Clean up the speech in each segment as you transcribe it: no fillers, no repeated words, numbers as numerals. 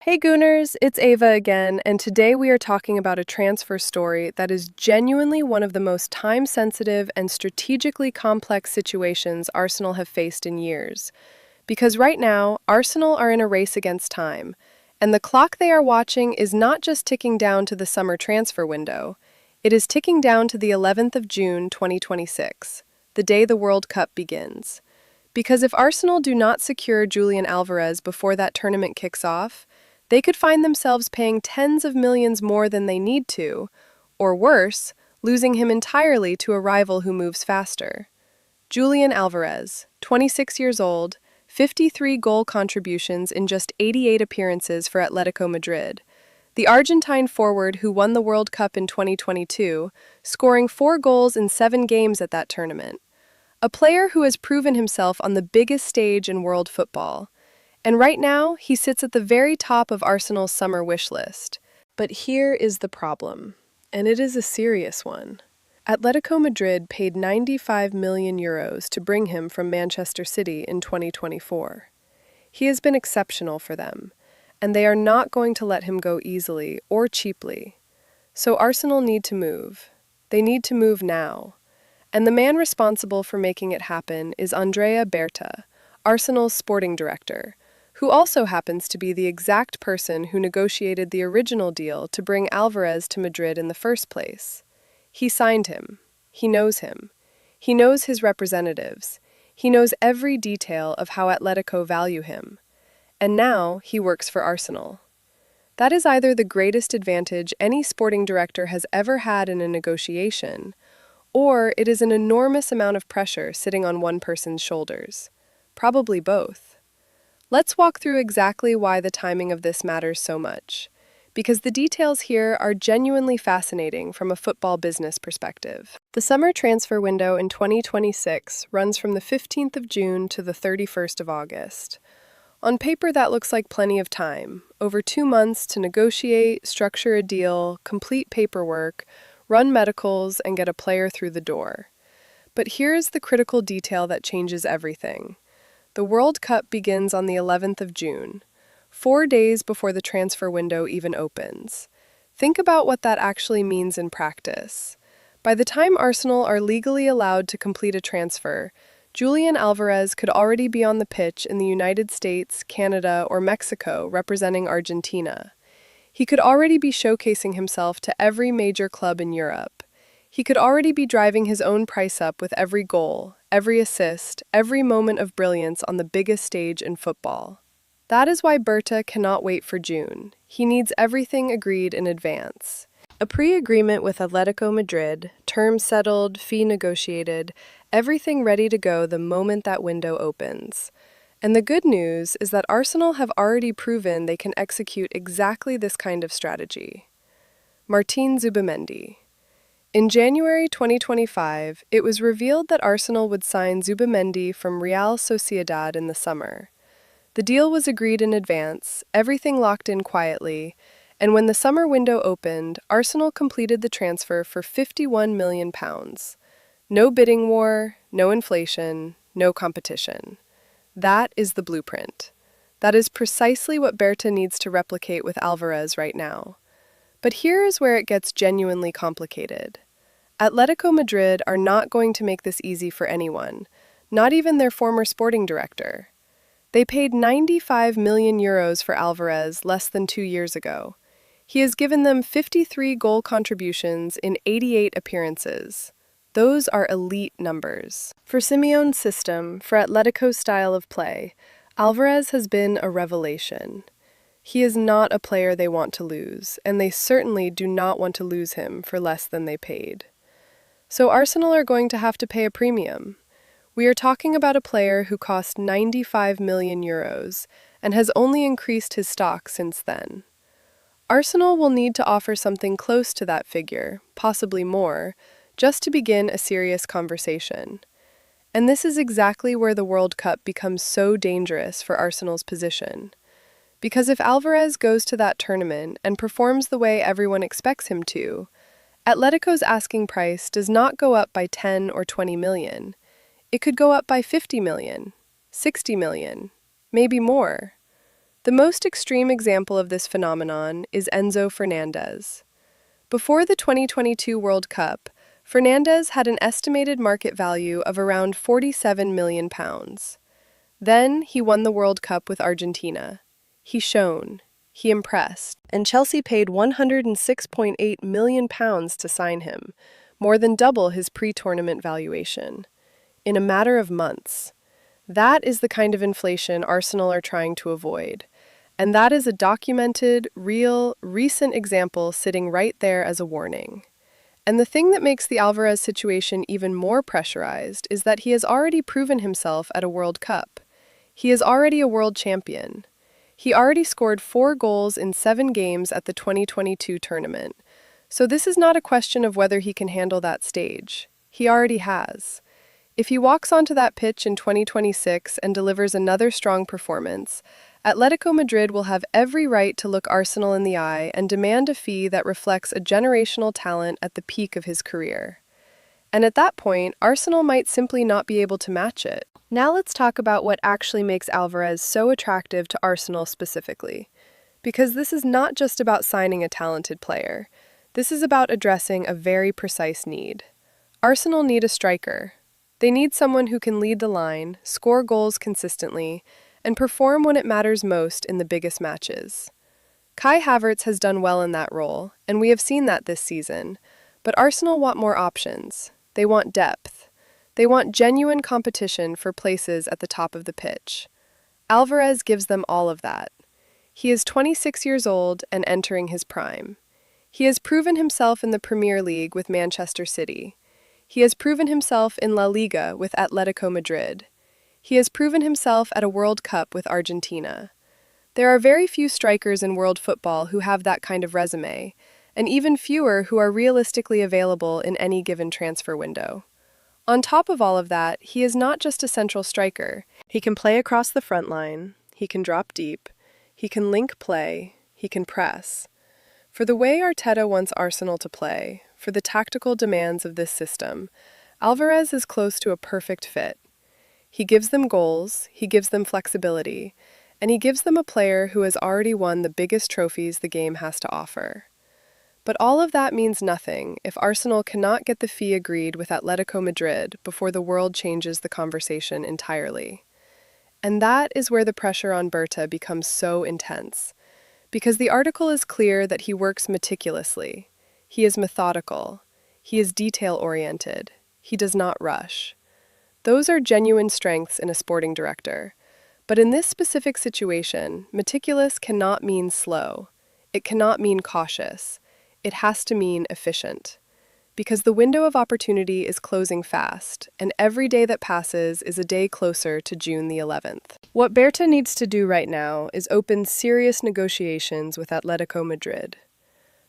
Hey Gooners, it's Ava again, and today we are talking about a transfer story that is genuinely one of the most time-sensitive and strategically complex situations Arsenal have faced in years. Because right now, Arsenal are in a race against time, and the clock they are watching is not just ticking down to the summer transfer window, it is ticking down to the 11th of June 2026, the day the World Cup begins. Because if Arsenal do not secure Julian Alvarez before that tournament kicks off, they could find themselves paying tens of millions more than they need to, or worse, losing him entirely to a rival who moves faster. Julian Alvarez, 26 years old, 53 goal contributions in just 88 appearances for Atletico Madrid. The Argentine forward who won the World Cup in 2022, scoring 4 goals in 7 games at that tournament. A player who has proven himself on the biggest stage in world football. And right now, he sits at the very top of Arsenal's summer wish list. But here is the problem, and it is a serious one. Atletico Madrid paid €95 million to bring him from Manchester City in 2024. He has been exceptional for them, and they are not going to let him go easily or cheaply. So Arsenal need to move. They need to move now. And the man responsible for making it happen is Andrea Berta, Arsenal's sporting director, who also happens to be the exact person who negotiated the original deal to bring Alvarez to Madrid in the first place. He signed him. He knows him. He knows his representatives. He knows every detail of how Atletico value him. And now he works for Arsenal. That is either the greatest advantage any sporting director has ever had in a negotiation, or it is an enormous amount of pressure sitting on one person's shoulders. Probably both. Let's walk through exactly why the timing of this matters so much, because the details here are genuinely fascinating from a football business perspective. The summer transfer window in 2026 runs from the 15th of June to the 31st of August. On paper, that looks like plenty of time, over 2 months to negotiate, structure a deal, complete paperwork, run medicals, and get a player through the door. But here is the critical detail that changes everything. The World Cup begins on the 11th of June, 4 days before the transfer window even opens. Think about what that actually means in practice. By the time Arsenal are legally allowed to complete a transfer, Julian Alvarez could already be on the pitch in the United States, Canada, or Mexico representing Argentina. He could already be showcasing himself to every major club in Europe. He could already be driving his own price up with every goal, every assist, every moment of brilliance on the biggest stage in football. That is why Berta cannot wait for June. He needs everything agreed in advance. A pre-agreement with Atletico Madrid, terms settled, fee negotiated, everything ready to go the moment that window opens. And the good news is that Arsenal have already proven they can execute exactly this kind of strategy. Martin Zubimendi. In January 2025, it was revealed that Arsenal would sign Zubimendi from Real Sociedad in the summer. The deal was agreed in advance, everything locked in quietly, and when the summer window opened, Arsenal completed the transfer for £51 million. No bidding war, no inflation, no competition. That is the blueprint. That is precisely what Berta needs to replicate with Alvarez right now. But here is where it gets genuinely complicated. Atletico Madrid are not going to make this easy for anyone, not even their former sporting director. They paid €95 million for Alvarez less than 2 years ago. He has given them 53 goal contributions in 88 appearances. Those are elite numbers. For Simeone's system, for Atletico's style of play, Alvarez has been a revelation. He is not a player they want to lose, and they certainly do not want to lose him for less than they paid. So Arsenal are going to have to pay a premium. We are talking about a player who cost €95 million and has only increased his stock since then. Arsenal will need to offer something close to that figure, possibly more, just to begin a serious conversation. And this is exactly where the World Cup becomes so dangerous for Arsenal's position. Because if Alvarez goes to that tournament and performs the way everyone expects him to, Atletico's asking price does not go up by 10 or 20 million. It could go up by 50 million, 60 million, maybe more. The most extreme example of this phenomenon is Enzo Fernandez. Before the 2022 World Cup, Fernandez had an estimated market value of around £47 million. Then he won the World Cup with Argentina. He shone. He impressed. And Chelsea paid £106.8 million to sign him, more than double his pre-tournament valuation, in a matter of months. That is the kind of inflation Arsenal are trying to avoid. And that is a documented, real, recent example sitting right there as a warning. And the thing that makes the Alvarez situation even more pressurized is that he has already proven himself at a World Cup. He is already a world champion. He already scored 4 goals in 7 games at the 2022 tournament. So this is not a question of whether he can handle that stage. He already has. If he walks onto that pitch in 2026 and delivers another strong performance, Atletico Madrid will have every right to look Arsenal in the eye and demand a fee that reflects a generational talent at the peak of his career. And at that point, Arsenal might simply not be able to match it. Now let's talk about what actually makes Alvarez so attractive to Arsenal specifically. Because this is not just about signing a talented player. This is about addressing a very precise need. Arsenal need a striker. They need someone who can lead the line, score goals consistently, and perform when it matters most in the biggest matches. Kai Havertz has done well in that role, and we have seen that this season. But Arsenal want more options. They want depth. They want genuine competition for places at the top of the pitch. Alvarez gives them all of that. He is 26 years old and entering his prime. He has proven himself in the Premier League with Manchester City. He has proven himself in La Liga with Atletico Madrid. He has proven himself at a World Cup with Argentina. There are very few strikers in world football who have that kind of resume, and even fewer who are realistically available in any given transfer window. On top of all of that, he is not just a central striker. He can play across the front line, he can drop deep, he can link play, he can press. For the way Arteta wants Arsenal to play, for the tactical demands of this system, Alvarez is close to a perfect fit. He gives them goals, he gives them flexibility, and he gives them a player who has already won the biggest trophies the game has to offer. But all of that means nothing if Arsenal cannot get the fee agreed with Atletico Madrid before the world changes the conversation entirely. And that is where the pressure on Berta becomes so intense. Because the article is clear that he works meticulously. He is methodical. He is detail-oriented. He does not rush. Those are genuine strengths in a sporting director. But in this specific situation, meticulous cannot mean slow. It cannot mean cautious. It has to mean efficient. Because the window of opportunity is closing fast, and every day that passes is a day closer to June the 11th. What Berta needs to do right now is open serious negotiations with Atletico Madrid.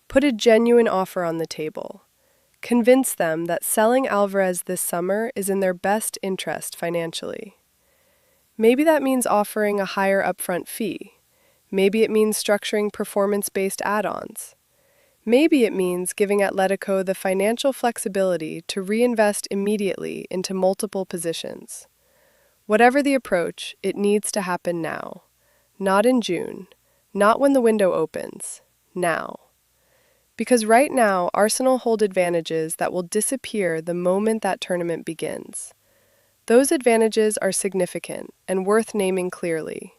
Put a genuine offer on the table. Convince them that selling Alvarez this summer is in their best interest financially. Maybe that means offering a higher upfront fee. Maybe it means structuring performance-based add-ons. Maybe it means giving Atletico the financial flexibility to reinvest immediately into multiple positions. Whatever the approach, it needs to happen now. Not in June. Not when the window opens. Now. Because right now, Arsenal hold advantages that will disappear the moment that tournament begins. Those advantages are significant and worth naming clearly.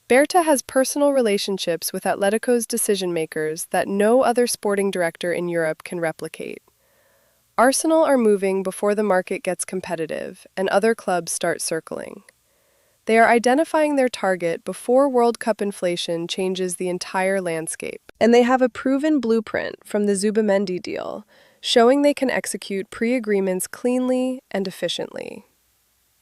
Berta has personal relationships with Atletico's decision-makers that no other sporting director in Europe can replicate. Arsenal are moving before the market gets competitive and other clubs start circling. They are identifying their target before World Cup inflation changes the entire landscape. And they have a proven blueprint from the Zubimendi deal, showing they can execute pre-agreements cleanly and efficiently.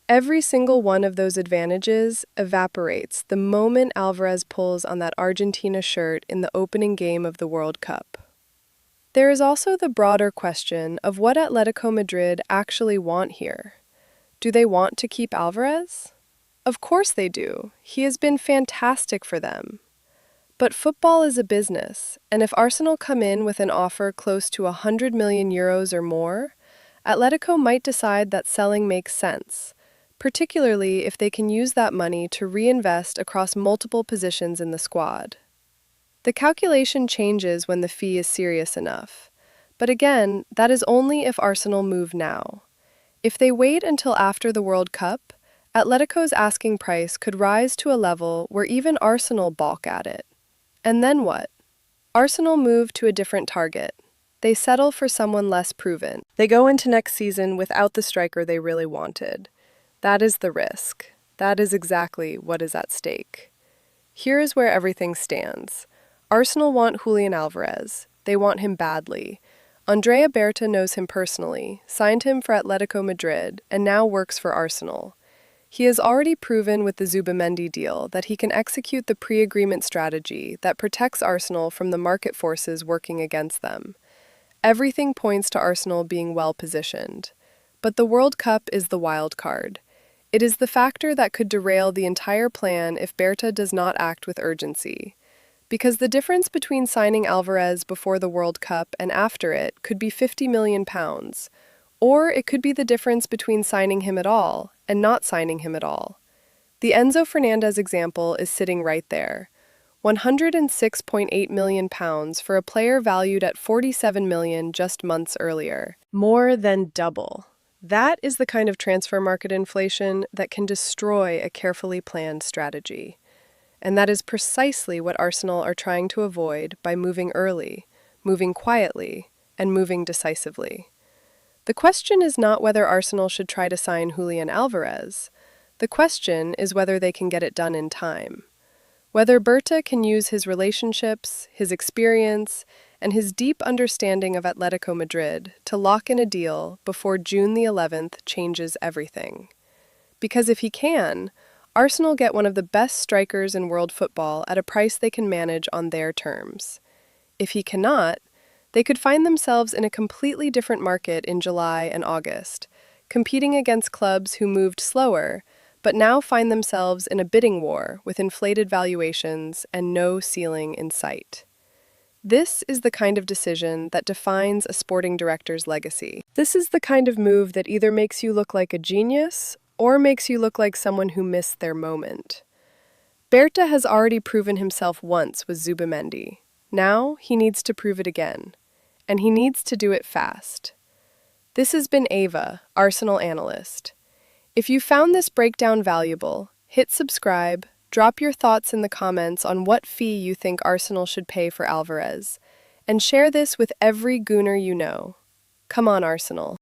Every single one of those advantages evaporates the moment Alvarez pulls on that Argentina shirt in the opening game of the World Cup. There is also the broader question of what Atletico Madrid actually want here. Do they want to keep Alvarez? Of course they do. He has been fantastic for them. But football is a business, and if Arsenal come in with an offer close to €100 million or more, Atletico might decide that selling makes sense. particularly if they can use that money to reinvest across multiple positions in the squad. The calculation changes when the fee is serious enough. But again, that is only if Arsenal move now. If they wait until after the World Cup, Atletico's asking price could rise to a level where even Arsenal balk at it. And then what? Arsenal move to a different target. They settle for someone less proven. They go into next season without the striker they really wanted. That is the risk. That is exactly what is at stake. Here is where everything stands. Arsenal want Julian Alvarez. They want him badly. Andrea Berta knows him personally, signed him for Atletico Madrid, and now works for Arsenal. He has already proven with the Zubamendi deal that he can execute the pre-agreement strategy that protects Arsenal from the market forces working against them. Everything points to Arsenal being well-positioned. But the World Cup is the wild card. It is the factor that could derail the entire plan if Berta does not act with urgency. Because the difference between signing Alvarez before the World Cup and after it could be £50 million. Or it could be the difference between signing him at all and not signing him at all. The Enzo Fernandez example is sitting right there. £106.8 million for a player valued at $47 million just months earlier. More than double. That is the kind of transfer market inflation that can destroy a carefully planned strategy. And that is precisely what Arsenal are trying to avoid by moving early, moving quietly, and moving decisively. The question is not whether Arsenal should try to sign Julian Alvarez. The question is whether they can get it done in time. Whether Berta can use his relationships, his experience, and his deep understanding of Atletico Madrid to lock in a deal before June the 11th changes everything. Because if he can, Arsenal get one of the best strikers in world football at a price they can manage on their terms. If he cannot, they could find themselves in a completely different market in July and August, competing against clubs who moved slower, but now find themselves in a bidding war with inflated valuations and no ceiling in sight. This is the kind of decision that defines a sporting director's legacy. This is the kind of move that either makes you look like a genius or makes you look like someone who missed their moment. Berta has already proven himself once with Zubamendi. Now he needs to prove it again. And he needs to do it fast. This has been Ava, Arsenal analyst. If you found this breakdown valuable, hit subscribe, drop your thoughts in the comments on what fee you think Arsenal should pay for Alvarez, and share this with every Gooner you know. Come on, Arsenal.